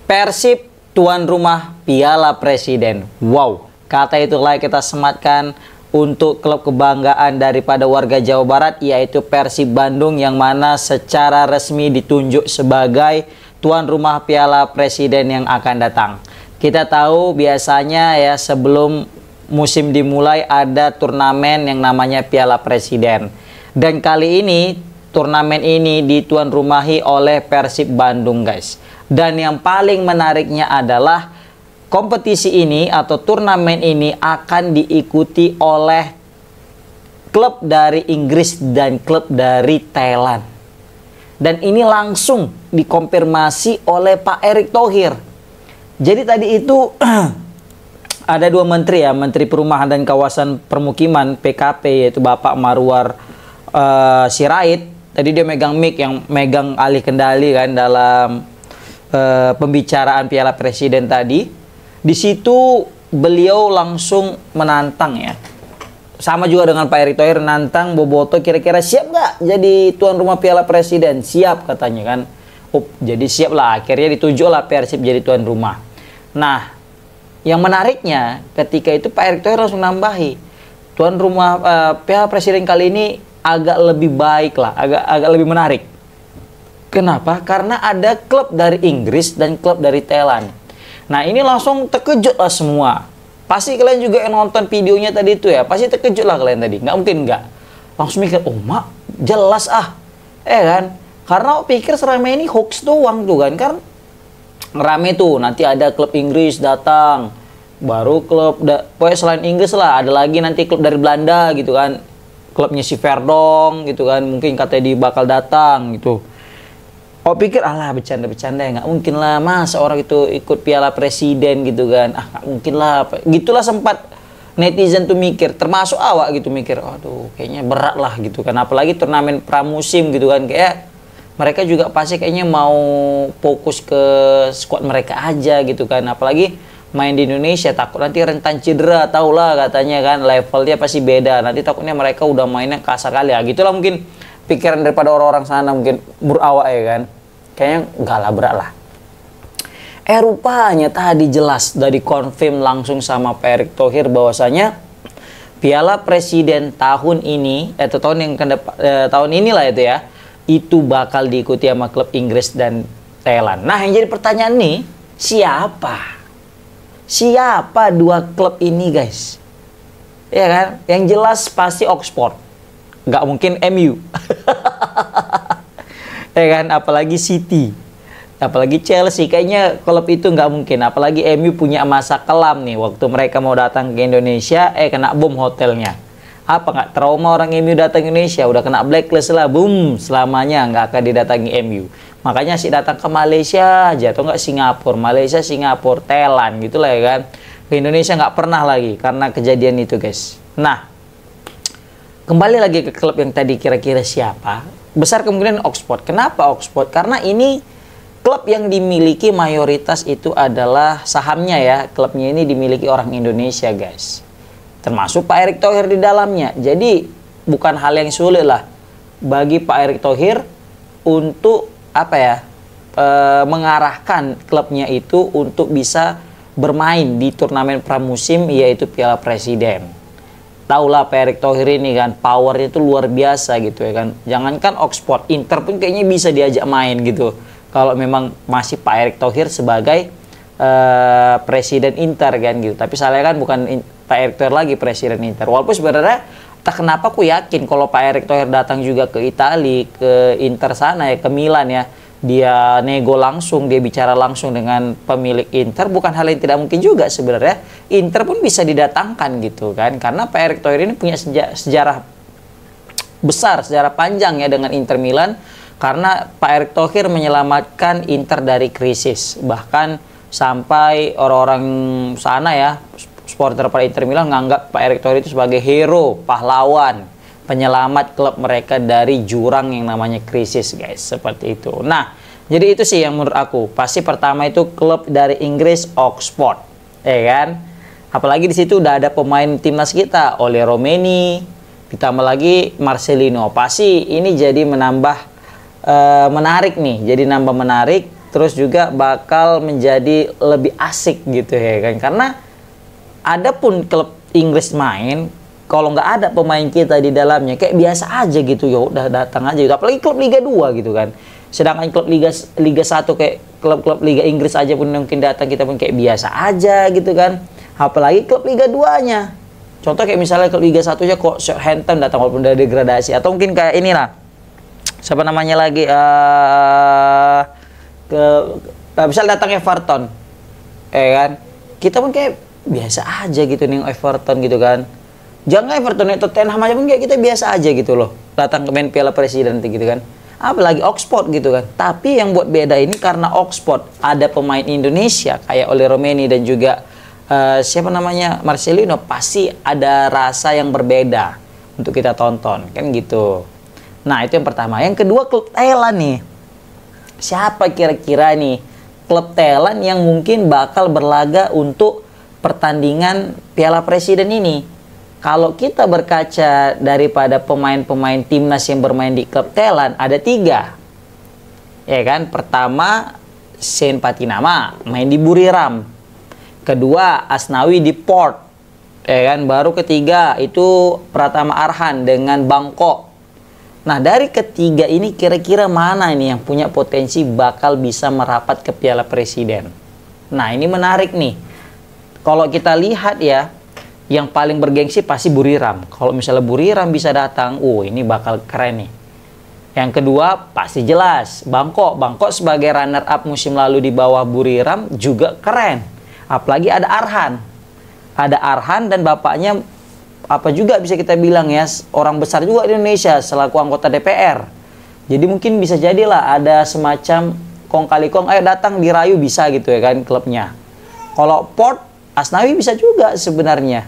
Persib tuan rumah Piala Presiden. Wow, kata itulah kita sematkan untuk klub kebanggaan daripada warga Jawa Barat, yaitu Persib Bandung, yang mana secara resmi ditunjuk sebagai tuan rumah Piala Presiden yang akan datang. Kita tahu biasanya ya sebelum musim dimulai ada turnamen yang namanya Piala Presiden. Dan kali ini turnamen ini dituan rumahi oleh Persib Bandung, guys. Dan yang paling menariknya adalah kompetisi ini atau turnamen ini akan diikuti oleh klub dari Inggris dan klub dari Thailand. Dan ini langsung dikonfirmasi oleh Pak Erick Thohir. Jadi tadi itu ada dua menteri ya, Menteri Perumahan dan Kawasan Permukiman PKP, yaitu Bapak Marwar Sirait. Tadi dia megang mic, yang megang alih kendali kan dalam pembicaraan Piala Presiden tadi. Di situ beliau langsung menantang ya. Sama juga dengan Pak Erick Thohir, nantang Boboto, kira-kira siap nggak jadi tuan rumah Piala Presiden? Siap katanya kan. Jadi siap lah, akhirnya ditunjuklah Persib jadi tuan rumah. Nah, yang menariknya ketika itu Pak Erick Thohir langsung nambahi, tuan rumah Piala Presiden kali ini agak lebih baik lah, agak lebih menarik. Kenapa? Karena ada klub dari Inggris dan klub dari Thailand. Nah, ini langsung terkejut lah semua. Pasti kalian juga yang nonton videonya tadi itu ya, pasti terkejut lah kalian tadi. Nggak mungkin nggak. Langsung mikir, oh mak, jelas ah. Kan? Karena pikir seramai ini hoax doang tuh kan. Kan rame tuh, nanti ada klub Inggris datang. Baru klub, pokoknya selain Inggris lah, ada lagi nanti klub dari Belanda gitu kan. Klubnya si Verdong gitu kan, mungkin katanya dia bakal datang gitu. Oh pikir alah bercanda-bercanda ya, nggak mungkin lah mas orang itu ikut Piala Presiden gitu kan, nggak mungkin lah, gitulah sempat netizen tuh mikir, termasuk awak gitu mikir, aduh kayaknya berat lah gitu kan, apalagi turnamen pramusim gitu kan, kayak mereka juga pasti kayaknya mau fokus ke squad mereka aja gitu kan, apalagi main di Indonesia takut nanti rentan cedera, tau lah katanya kan levelnya pasti beda, nanti takutnya mereka udah mainnya kasar kali ya, gitulah mungkin pikiran daripada orang-orang sana mungkin awak ya kan. Kayaknya enggak lah, berat lah. Rupanya tadi jelas dari konfirm langsung sama Pak Erick Thohir bahwasanya Piala Presiden tahun ini atau tahun inilah itu ya, itu bakal diikuti sama klub Inggris dan Thailand. Nah, yang jadi pertanyaan nih, siapa? Siapa dua klub ini, guys? Ya kan? Yang jelas pasti Oxford. Nggak mungkin MU. Ya kan, apalagi City, apalagi Chelsea, kayaknya klub itu nggak mungkin. Apalagi MU punya masa kelam nih, waktu mereka mau datang ke Indonesia, kena bom hotelnya. Apa nggak trauma orang MU datang ke Indonesia, udah kena blacklist lah, boom, selamanya nggak akan didatangi MU. Makanya sih datang ke Malaysia aja, atau nggak Singapura, Malaysia, Singapura, Thailand gitulah ya kan. Ke Indonesia nggak pernah lagi karena kejadian itu, guys. Nah, kembali lagi ke klub yang tadi, kira-kira siapa? Besar kemungkinan Oxford. Kenapa Oxford? Karena ini klub yang dimiliki mayoritas itu adalah sahamnya ya. Klubnya ini dimiliki orang Indonesia, guys. Termasuk Pak Erick Thohir di dalamnya. Jadi bukan hal yang sulit lah bagi Pak Erick Thohir untuk mengarahkan klubnya itu untuk bisa bermain di turnamen pramusim, yaitu Piala Presiden. Taulah Pak Erick Thohir ini kan powernya itu luar biasa gitu ya kan. Jangankan Oxford, Inter pun kayaknya bisa diajak main gitu. Kalau memang masih Pak Erick Thohir sebagai presiden Inter kan gitu. Tapi saya kan bukan Pak Erick Thohir lagi presiden Inter. Walaupun sebenarnya tak kenapa aku yakin kalau Pak Erick Thohir datang juga ke Italia, ke Inter sana ya, ke Milan ya. Dia nego langsung, dia bicara langsung dengan pemilik Inter, bukan hal yang tidak mungkin juga sebenarnya. Inter pun bisa didatangkan gitu kan, karena Pak Erick Thohir ini punya sejarah besar, sejarah panjang ya dengan Inter Milan, karena Pak Erick Thohir menyelamatkan Inter dari krisis, bahkan sampai orang-orang sana ya, supporter pada Inter Milan menganggap Pak Erick Thohir itu sebagai hero, pahlawan, penyelamat klub mereka dari jurang yang namanya krisis, guys, seperti itu. Nah, jadi itu sih yang menurut aku. Pasti pertama itu klub dari Inggris, Oxford, ya kan? Apalagi di situ udah ada pemain timnas kita, Ole Romeni, ditambah lagi Marcelino. Pasti ini jadi menambah menarik nih, jadi nambah menarik terus juga bakal menjadi lebih asik gitu ya kan. Karena ada pun klub Inggris main, kalau nggak ada pemain kita di dalamnya kayak biasa aja gitu, ya udah datang aja gitu. Apalagi klub Liga 2 gitu kan. Sedangkan klub Liga 1 kayak klub-klub Liga Inggris aja pun mungkin datang, kita pun kayak biasa aja gitu kan. Apalagi klub Liga 2-nya. Contoh kayak misalnya klub Liga 1-nya kok Southampton datang walaupun udah degradasi, atau mungkin kayak inilah. Siapa namanya lagi misalnya datang Everton. Kan? Kita pun kayak biasa aja gitu nih Everton gitu kan. Jangan Everton itu Tottenham aja pun kayak kita biasa aja gitu loh. Datang ke main Piala Presiden gitu kan. Apalagi Oxford gitu kan. Tapi yang buat beda ini karena Oxford ada pemain Indonesia kayak Oli Romeni dan juga siapa namanya Marcelino, pasti ada rasa yang berbeda untuk kita tonton kan gitu. Nah, itu yang pertama. Yang kedua, klub Thailand nih. Siapa kira-kira nih klub Thailand yang mungkin bakal berlaga untuk pertandingan Piala Presiden ini? Kalau kita berkaca daripada pemain-pemain timnas yang bermain di klub Thailand, ada 3. Ya kan? Pertama, Sen Patinama main di Buriram. Kedua, Asnawi di Port. Ya kan? Baru ketiga itu Pratama Arhan dengan Bangkok. Nah, dari ketiga ini kira-kira mana ini yang punya potensi bakal bisa merapat ke Piala Presiden? Nah, ini menarik nih. Kalau kita lihat ya, yang paling bergengsi pasti Buriram. Kalau misalnya Buriram bisa datang, ini bakal keren nih. Yang kedua pasti jelas Bangkok. Bangkok sebagai runner up musim lalu di bawah Buriram juga keren. Apalagi ada Arhan. Ada Arhan dan bapaknya apa juga bisa kita bilang ya, orang besar juga di Indonesia selaku anggota DPR. Jadi mungkin bisa jadilah ada semacam kong kali kong, ayo datang dirayu bisa gitu ya kan klubnya. Kalau Port, Asnawi bisa juga sebenarnya.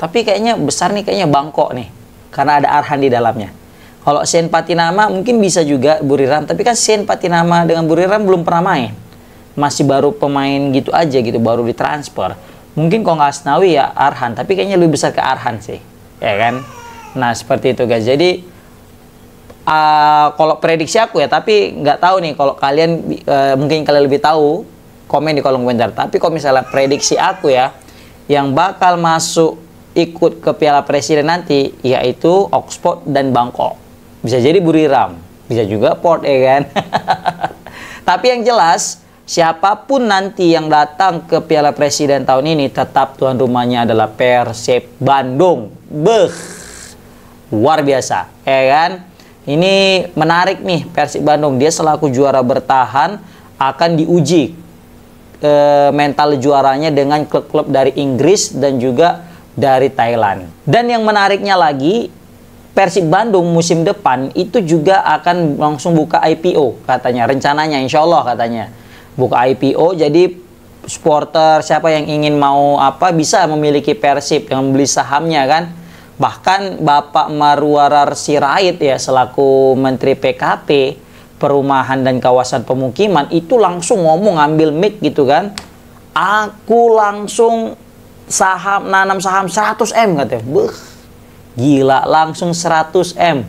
Tapi kayaknya besar nih, kayaknya Bangkok nih. Karena ada Arhan di dalamnya. Kalau Sen Patinama mungkin bisa juga Buriram. Tapi kan Sen Patinama dengan Buriram belum pernah main. Masih baru pemain gitu aja gitu, baru ditransfer. Mungkin kalau nggak Asnawi ya Arhan. Tapi kayaknya lebih besar ke Arhan sih. Ya kan? Nah seperti itu guys. Jadi kalau prediksi aku ya. Tapi nggak tahu nih kalau kalian mungkin kalian lebih tahu. Komen di kolom komentar. Tapi kalau misalnya prediksi aku ya. Yang bakal masuk ikut ke Piala Presiden nanti yaitu Oxford dan Bangkok. Bisa jadi Buriram, bisa juga Port ya kan. Tapi yang jelas siapapun nanti yang datang ke Piala Presiden tahun ini tetap tuan rumahnya adalah Persib Bandung. Luar biasa ya kan. Ini menarik nih, Persib Bandung dia selaku juara bertahan akan diuji mental juaranya dengan klub-klub dari Inggris dan juga dari Thailand. Dan yang menariknya lagi, Persib Bandung musim depan itu juga akan langsung buka IPO katanya, rencananya insya Allah katanya buka IPO. Jadi supporter siapa yang ingin mau bisa memiliki Persib yang membeli sahamnya kan. Bahkan Bapak Marwarar Sirait ya selaku Menteri PKP Perumahan dan Kawasan Pemukiman itu langsung ngomong, ngambil mic gitu kan. Aku langsung nanam saham 100M katanya. Gila, langsung 100M.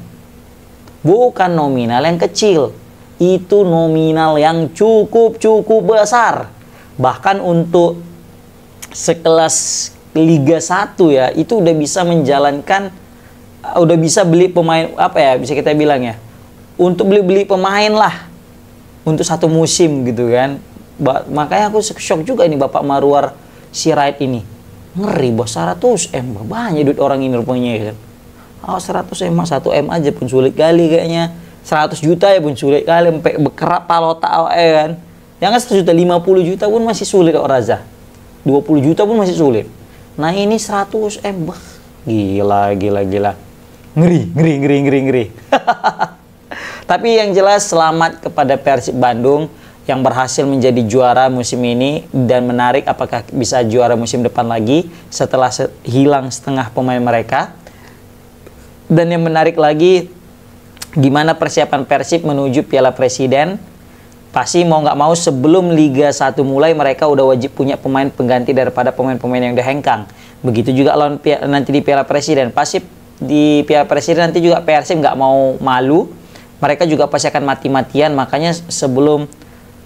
Bukan nominal yang kecil. Itu nominal yang cukup besar. Bahkan untuk sekelas Liga 1 ya, itu udah bisa menjalankan, udah bisa beli pemain, bisa kita bilang ya. Untuk beli pemain lah. Untuk satu musim gitu kan. Makanya aku shock juga ini Bapak Marwar Sirait ini. Ngeri bos, 100M banyak duit orang ini rupanya kan. 100M 1M aja pun sulit kali kayaknya. 100 juta ya pun sulit kali, sampai bekerap palota kan. Jangan 100 juta, 50 juta pun masih sulit kok Raza. 20 juta pun masih sulit. Nah ini 100M, gila. Ngeri. Tapi yang jelas selamat kepada Persib Bandung yang berhasil menjadi juara musim ini, dan menarik apakah bisa juara musim depan lagi setelah hilang setengah pemain mereka. Dan yang menarik lagi, gimana persiapan Persib menuju Piala Presiden. Pasti mau nggak mau sebelum Liga 1 mulai mereka udah wajib punya pemain pengganti daripada pemain-pemain yang udah hengkang. Begitu juga lawan nanti di Piala Presiden. Pasti di Piala Presiden nanti juga Persib nggak mau malu. Mereka juga pasti akan mati-matian. Makanya sebelum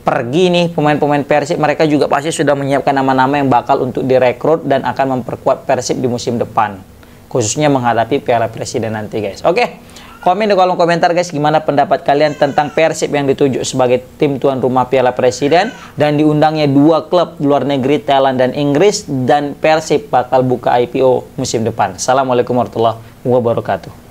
pergi nih pemain-pemain Persib, mereka juga pasti sudah menyiapkan nama-nama yang bakal untuk direkrut dan akan memperkuat Persib di musim depan, khususnya menghadapi Piala Presiden nanti guys. Oke, komen di kolom komentar guys, gimana pendapat kalian tentang Persib yang ditunjuk sebagai tim tuan rumah Piala Presiden dan diundangnya 2 klub luar negeri, Thailand dan Inggris, dan Persib bakal buka IPO musim depan. Assalamualaikum warahmatullahi wabarakatuh.